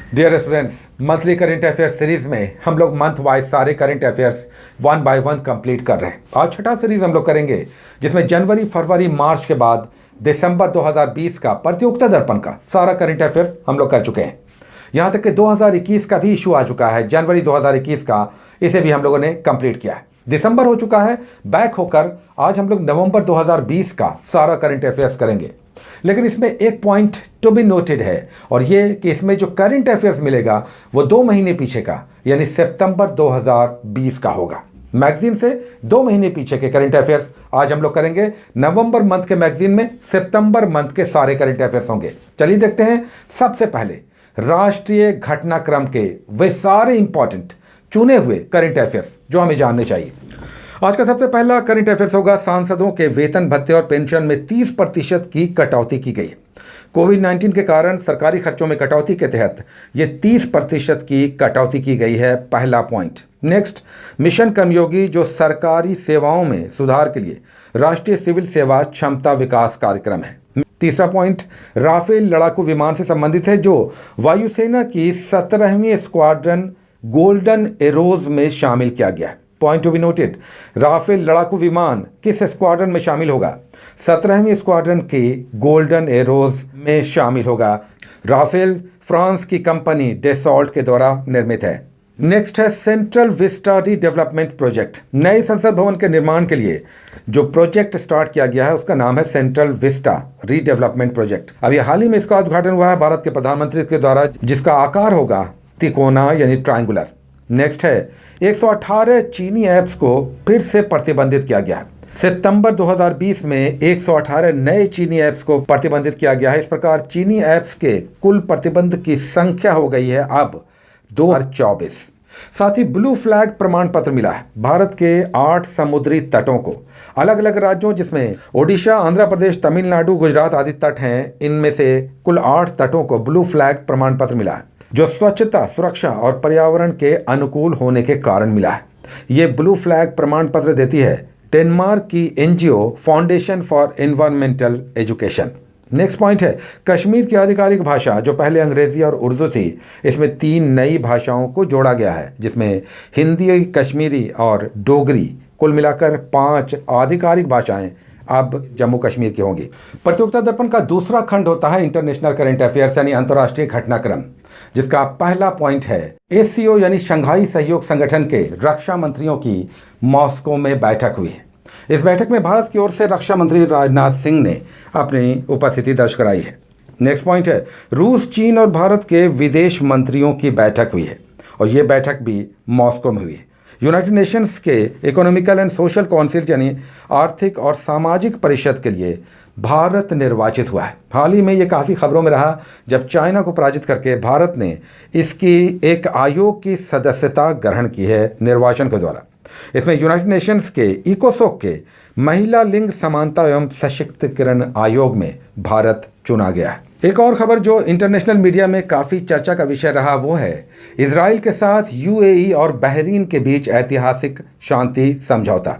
Dear students, monthly current affairs series में हम लोग मंथ वाइज सारे current affairs one by one complete कर रहे हैं। आज छठा सीरीज हम लोग करेंगे जिसमें जनवरी, फरवरी, मार्च के बाद दिसंबर 2020 का प्रतियोगिता दर्पण का सारा करंट अफेयर्स हम लोग कर चुके हैं। यहाँ तक कि 2021 का भी इशू आ चुका है, जनवरी 2021 का, इसे भी हम लोगों ने कंप्लीट किया है। दिसंबर हो चुका है, बैक होकर आज हम लोग नवंबर 2020 का सारा करंट अफेयर्स करेंगे। लेकिन इसमें एक पॉइंट टू बी नोटेड है, और ये कि इसमें जो करंट अफेयर्स मिलेगा वो 2 महीने पीछे का यानी सितंबर 2020 का होगा। मैगजीन से 2 महीने पीछे के करंट अफेयर्स आज हम लोग करेंगे। नवंबर मंथ के मैगजीन में सितंबर मंथ के सारे करंट अफेयर्स होंगे। चलिए देखते हैं। सबसे पहले राष्ट्रीय घटनाक्रम के वे सारे इंपॉर्टेंट चुने हुए करंट अफेयर्स जो हमें जानने चाहिए। आज का सबसे पहला करंट अफेयर्स होगा, सांसदों के वेतन भत्ते और पेंशन में 30% की कटौती की गई। कोविड-19 के कारण सरकारी खर्चों में कटौती के तहत ये 30% की कटौती की गई है, पहला पॉइंट। नेक्स्ट, मिशन कर्मयोगी जो सरकारी सेवाओं में सुधार के लिए राष्ट्रीय सिविल सेवा क्षमता विकास कार्यक्रम है। तीसरा पॉइंट राफेल लड़ाकू विमान से संबंधित है जो वायुसेना की 17वीं स्क्वाड्रन गोल्डन एरोज में शामिल किया गया है। Point to be noted, Rafale लड़ाकू विमान किस स्क्वाड्रन में शामिल होगा? 17वीं स्क्वाड्रन के गोल्डन एरोज में शामिल होगा। राफेल फ्रांस की कंपनी डेसॉल्ट के द्वारा निर्मित है। नेक्स्ट है सेंट्रल विस्टा रीडेवलपमेंट प्रोजेक्ट। नए संसद भवन के निर्माण के लिए जो प्रोजेक्ट स्टार्ट किया गया है उसका नाम है सेंट्रल विस्टा रीडेवलपमेंट प्रोजेक्ट। अभी हाल ही में इसका उद्घाटन हुआ है भारत के प्रधानमंत्री के द्वारा, जिसका आकार होगा तिकोना यानी ट्रायंगुलर। नेक्स्ट है 118 चीनी ऐप्स को फिर से प्रतिबंधित किया गया है। सितंबर 2020 में 118 नए चीनी ऐप्स को प्रतिबंधित किया गया है। इस प्रकार चीनी ऐप्स के कुल प्रतिबंध की संख्या हो गई है अब 2024। साथ ही ब्लू फ्लैग प्रमाण पत्र मिला है भारत के 8 समुद्री तटों को। अलग अलग राज्यों जिसमें ओडिशा, आंध्र प्रदेश, तमिलनाडु, गुजरात आदि तट हैं, इनमें से कुल 8 तटों को ब्लू फ्लैग प्रमाण पत्र मिला है जो स्वच्छता, सुरक्षा और पर्यावरण के अनुकूल होने के कारण मिला है। ये ब्लू फ्लैग प्रमाण पत्र देती है डेनमार्क की NGO foundation for environmental education. Next point है कश्मीर की आधिकारिक भाषा जो पहले अंग्रेजी और उर्दू थी, इसमें 3 नई भाषाओं को जोड़ा गया है जिसमें हिंदी, कश्मीरी और डोगरी, कुल मिलाकर 5 आधिकारिक भाषाएं अब जम्मू कश्मीर की होंगी। प्रतियोगिता दर्पण का दूसरा खंड होता है इंटरनेशनल करंट अफेयर्स यानी अंतर्राष्ट्रीय घटनाक्रम, जिसका पहला पॉइंट है एससीओ यानी शंघाई सहयोग संगठन के रक्षा मंत्रियों की मॉस्को में बैठक हुई है। इस बैठक में भारत की ओर से रक्षा मंत्री राजनाथ सिंह ने अपनी उपस्थिति दर्ज कराई है। नेक्स्ट पॉइंट है रूस, चीन और भारत के विदेश मंत्रियों की बैठक हुई है और ये बैठक भी मॉस्को में हुई है। यूनाइटेड नेशंस के इकोनॉमिकल एंड सोशल काउंसिल यानी आर्थिक और सामाजिक परिषद के लिए भारत निर्वाचित हुआ है। हाल ही में ये काफ़ी खबरों में रहा जब चाइना को पराजित करके भारत ने इसकी एक आयोग की सदस्यता ग्रहण की है निर्वाचन के द्वारा। इसमें यूनाइटेड नेशंस के इकोसोक के महिला लिंग समानता एवं सशक्तिकरण आयोग में भारत चुना गया है। एक और खबर जो इंटरनेशनल मीडिया में काफ़ी चर्चा का विषय रहा वो है इजराइल के साथ यूएई और बहरीन के बीच ऐतिहासिक शांति समझौता।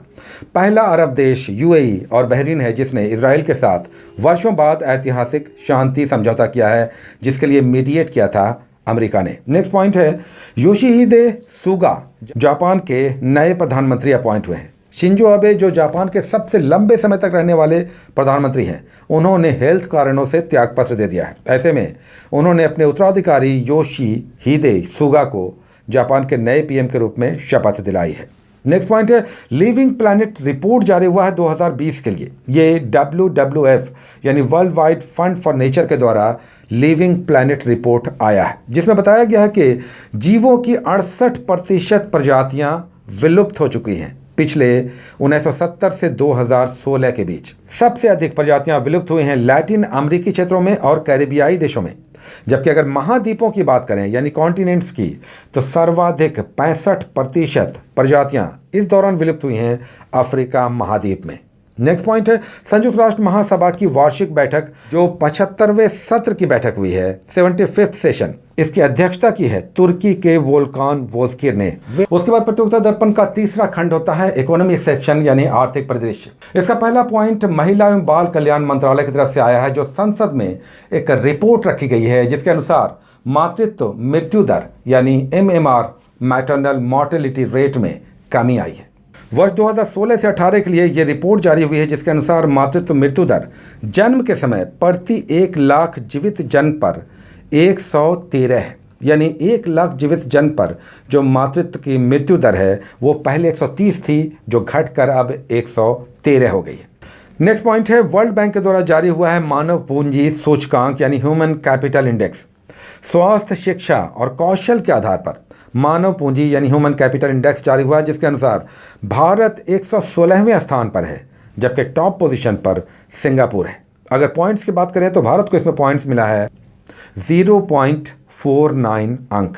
पहला अरब देश यूएई और बहरीन है जिसने इजराइल के साथ वर्षों बाद ऐतिहासिक शांति समझौता किया है, जिसके लिए मीडिएट किया था अमेरिका ने। नेक्स्ट पॉइंट है योशिहिदे सुगा जापान के नए प्रधानमंत्री अपॉइंट हुए हैं। शिंजो अबे जो जापान के सबसे लंबे समय तक रहने वाले प्रधानमंत्री हैं, उन्होंने हेल्थ कारणों से त्यागपत्र दे दिया है। ऐसे में उन्होंने अपने उत्तराधिकारी योशिहिदे सुगा को जापान के नए पीएम के रूप में शपथ दिलाई है। नेक्स्ट पॉइंट है लिविंग प्लैनेट रिपोर्ट जारी हुआ है 2020 के लिए। ये WWF यानी world wide fund for nature के द्वारा लिविंग प्लैनेट रिपोर्ट आया है, जिसमें बताया गया है कि जीवों की 68% प्रजातियां विलुप्त हो चुकी हैं पिछले 1970 से 2016 के बीच। सबसे अधिक प्रजातियां विलुप्त हुई हैं लैटिन अमेरिकी क्षेत्रों में और कैरिबियाई देशों में, जबकि अगर महाद्वीपों की बात करें यानी कॉन्टिनेंट्स की तो सर्वाधिक 65% प्रजातियां इस दौरान विलुप्त हुई हैं अफ्रीका महाद्वीप में। नेक्स्ट पॉइंट है संयुक्त राष्ट्र महासभा की वार्षिक बैठक जो 75वें सत्र की बैठक हुई है, 75th सेशन, इसकी अध्यक्षता की है तुर्की के वोल्कान बोजकिर ने। उसके बाद प्रतियोगिता दर्पण का तीसरा खंड होता है इकोनॉमी सेक्शन यानी आर्थिक परिदृश्य। इसका पहला पॉइंट महिला एवं बाल कल्याण मंत्रालय की तरफ से आया है जो संसद में एक रिपोर्ट रखी गई है जिसके अनुसार मातृत्व मृत्यु दर यानी MMR मैटरनल मॉर्टेलिटी रेट में कमी आई है। वर्ष 2016 से 18 के लिए ये रिपोर्ट जारी हुई है, जिसके अनुसार मातृत्व मृत्यु दर जन्म के समय प्रति 1 लाख जीवित जन्म पर 113 है। यानी 1 लाख जीवित जन्म पर जो मातृत्व की मृत्यु दर है वो पहले 130 थी, जो घटकर अब 113 हो गई है। नेक्स्ट पॉइंट है, वर्ल्ड बैंक के द्वारा जारी हुआ है मानव पूंजी सूचकांक यानी ह्यूमन कैपिटल इंडेक्स। स्वास्थ्य, शिक्षा और कौशल के आधार पर मानव पूंजी यानी ह्यूमन कैपिटल इंडेक्स जारी हुआ है, जिसके अनुसार भारत 116वें स्थान पर है, जबकि टॉप पोजीशन पर सिंगापुर है। अगर पॉइंट्स की बात करें तो भारत को इसमें पॉइंट्स मिला है 0.49 अंक।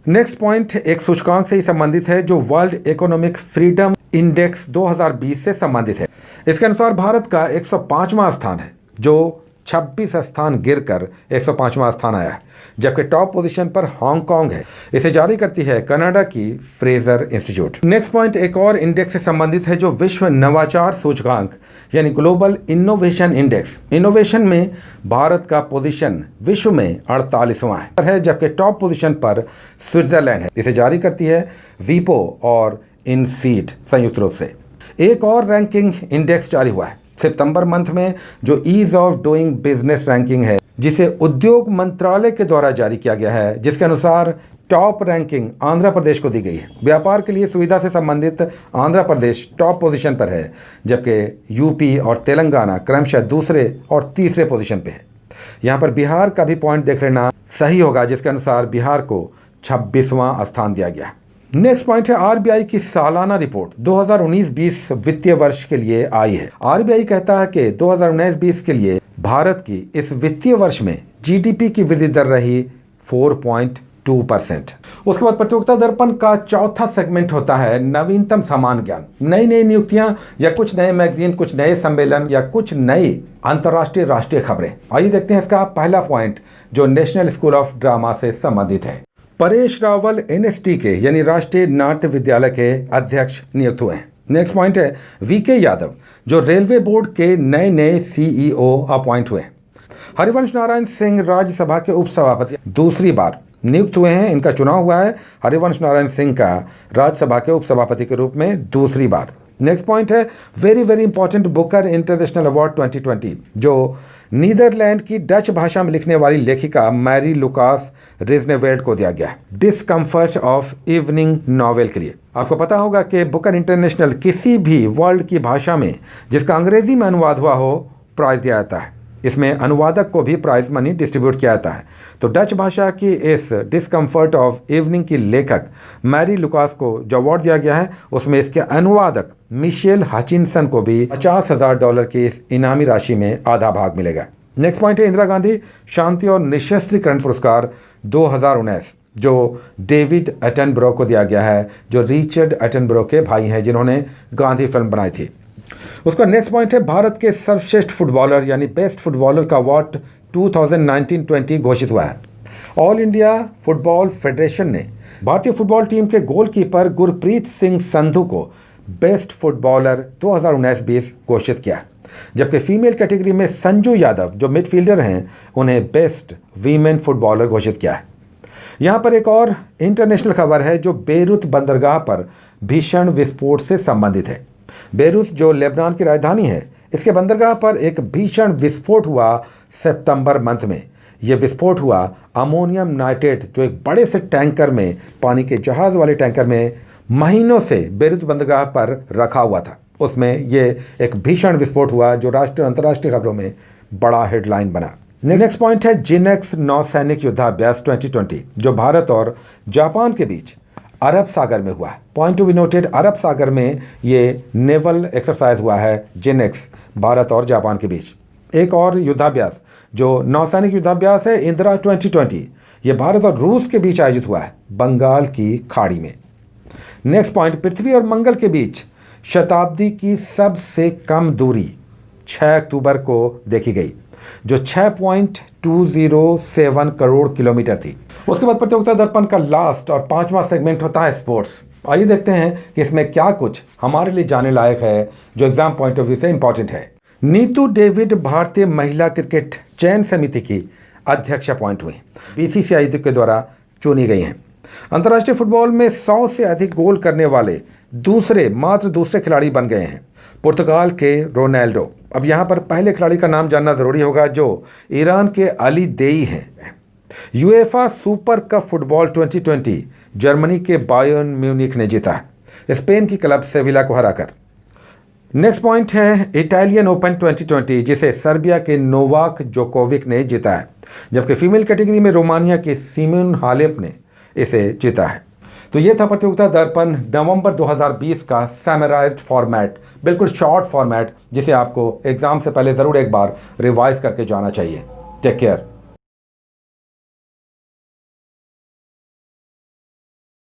नेक्स्ट पॉइंट एक सूचकांक से ही संबंधित है जो वर्ल्ड इकोनॉमिक फ्रीडम इंडेक्स 2020 से संबंधित है। इसके अनुसार भारत का 105वां स्थान है, जो 26 स्थान गिरकर 105वां स्थान आया है, जबकि टॉप पोजीशन पर हांगकांग है। इसे जारी करती है कनाडा की फ्रेजर इंस्टीट्यूट। नेक्स्ट पॉइंट एक और इंडेक्स से संबंधित है जो विश्व नवाचार सूचकांक यानी ग्लोबल इनोवेशन इंडेक्स। इनोवेशन में भारत का पोजीशन विश्व में 48वां है, जबकि टॉप पोजीशन पर स्विट्जरलैंड है। इसे जारी करती है वीपो और इनसीड संयुक्त रूप से। एक और रैंकिंग इंडेक्स जारी हुआ है सितंबर मंथ में, जो ease of doing business ranking है, जिसे उद्योग मंत्रालय के द्वारा जारी किया गया है, जिसके अनुसार टॉप रैंकिंग आंध्र प्रदेश को दी गई है। व्यापार के लिए सुविधा से संबंधित आंध्र प्रदेश टॉप पोजीशन पर है, जबकि यूपी और तेलंगाना क्रमशः दूसरे और तीसरे पोजीशन पे है। यहाँ पर बिहार का भी पॉइंट देख लेना सही होगा, जिसके अनुसार बिहार को 26वां स्थान दिया गया। नेक्स्ट पॉइंट है आरबीआई की सालाना रिपोर्ट 2019-20 वित्तीय वर्ष के लिए आई है। आरबीआई कहता है कि 2019-20 के लिए भारत की इस वित्तीय वर्ष में जीडीपी की वृद्धि दर रही 4.2%। उसके बाद प्रतियोगिता दर्पण का चौथा सेगमेंट होता है नवीनतम सामान्य ज्ञान। नई नई नियुक्तियां या कुछ नए मैगजीन, कुछ नए सम्मेलन या कुछ नई अंतर्राष्ट्रीय राष्ट्रीय खबरें। आइए देखते हैं इसका पहला पॉइंट जो नेशनल स्कूल ऑफ ड्रामा से संबंधित है। परेश रावल एनएसटी के यानी राष्ट्रीय नाट्य विद्यालय के अध्यक्ष नियुक्त हुए हैं। नेक्स्ट पॉइंट है वीके यादव जो रेलवे बोर्ड के नए सीईओ अपॉइंट हुए हैं। हरिवंश नारायण सिंह राज्यसभा के उपसभापति दूसरी बार नियुक्त हुए हैं। इनका चुनाव हुआ है हरिवंश नारायण सिंह का राज्यसभा के उपसभापति के रूप में दूसरी बार। नेक्स्ट पॉइंट है very important Booker international award 2020 जो नीदरलैंड की डच भाषा में लिखने वाली लेखिका मैरी लुकास रिजनेवेल्ड को दिया गया है डिस्कम्फर्ट ऑफ इवनिंग नॉवेल के लिए। आपको पता होगा कि बुकर इंटरनेशनल किसी भी वर्ल्ड की भाषा में जिसका अंग्रेजी में अनुवाद हुआ हो प्राइज दिया जाता है। इसमें अनुवादक को भी प्राइज मनी डिस्ट्रीब्यूट किया जाता है। तो डच भाषा की इस डिस्कम्फर्ट ऑफ इवनिंग की लेखक मैरी लुकास को जो अवार्ड दिया गया है उसमें इसके अनुवादक मिशेल हचिनसन को भी $50,000 की इस इनामी राशि में आधा भाग मिलेगा। नेक्स्ट पॉइंट है इंदिरा गांधी शांति और निशस्त्रीकरण पुरस्कार 2019 जो डेविड एटनबरो को दिया गया है, जो रिचर्ड एटनबरो के भाई हैं जिन्होंने गांधी फिल्म बनाई थी। उसका नेक्स्ट पॉइंट है भारत के सर्वश्रेष्ठ फुटबॉलर यानी बेस्ट फुटबॉलर का अवार्ड 2019-20 घोषित हुआ है। ऑल इंडिया फुटबॉल फेडरेशन ने भारतीय फुटबॉल टीम के गोलकीपर गुरप्रीत सिंह संधू को बेस्ट फुटबॉलर 2019-20 घोषित किया, जबकि फीमेल कैटेगरी में संजू यादव जो मिडफील्डर हैं उन्हें बेस्ट वीमेन फुटबॉलर घोषित किया है। यहाँ पर एक और इंटरनेशनल खबर है जो बेरूत बंदरगाह पर भीषण विस्फोट से संबंधित है। बेरूत जो लेबनान की राजधानी है, इसके बंदरगाह पर एक भीषण विस्फोट हुआ सितंबर मंथ में। यह विस्फोट हुआ अमोनियम नाइट्रेट जो एक बड़े से टैंकर में, पानी के जहाज वाले टैंकर में महीनों से बेरूत बंदरगाह पर रखा हुआ था, उसमें यह एक भीषण विस्फोट हुआ जो राष्ट्रीय और अंतर्राष्ट्रीय खबरों में बड़ा हेडलाइन बना। नेक्स्ट पॉइंट है जिनेक्स नौसैनिक युद्धाभ्यास 2020 जो भारत और जापान के बीच अरब सागर में हुआ है। पॉइंट टू बी नोटेड, अरब सागर में ये नेवल एक्सरसाइज हुआ है जिनेक्स भारत और जापान के बीच। एक और युद्धाभ्यास जो नौसैनिक युद्धाभ्यास है इंदिरा 2020, ये भारत और रूस के बीच आयोजित हुआ है बंगाल की खाड़ी में। नेक्स्ट पॉइंट, पृथ्वी और मंगल के बीच शताब्दी की सबसे कम दूरी 6 अक्टूबर को देखी गई जो 6.207 करोड़ किलोमीटर थी। उसके बाद प्रतियोगिता दर्पण का लास्ट और 5वां सेगमेंट होता है स्पोर्ट्स। आइए देखते हैं कि इसमें क्या कुछ हमारे लिए जाने लायक है जो एग्जाम पॉइंट ऑफ व्यू से इंपॉर्टेंट है। नीतू डेविड भारतीय महिला क्रिकेट चयन समिति की अध्यक्ष अपॉइंट हुई, बीसीसीआई के द्वारा चुनी गई हैं। अंतर्राष्ट्रीय फुटबॉल में 100 से अधिक गोल करने वाले मात्र दूसरे खिलाड़ी बन गए हैं, पुर्तगाल के रोनाल्डो। अब यहाँ पर पहले खिलाड़ी का नाम जानना जरूरी होगा, जो ईरान के अली देई हैं। UEFA super cup football 2020 Germany के बायर्न म्यूनिख ने जीता, स्पेन की क्लब सेविला को हराकर। नेक्स्ट पॉइंट है इटालियन ओपन 2020, जिसे सर्बिया के नोवाक जोकोविक ने जीता है, जबकि फीमेल कैटेगरी में रोमानिया के सिमोन हालेप ने इसे जीता है। तो ये था प्रतियोगिता दर्पण नवंबर 2020 का समराइज्ड फॉर्मेट, बिल्कुल शॉर्ट फॉर्मेट, जिसे आपको एग्जाम से पहले ज़रूर एक बार रिवाइज करके जाना चाहिए। Take care.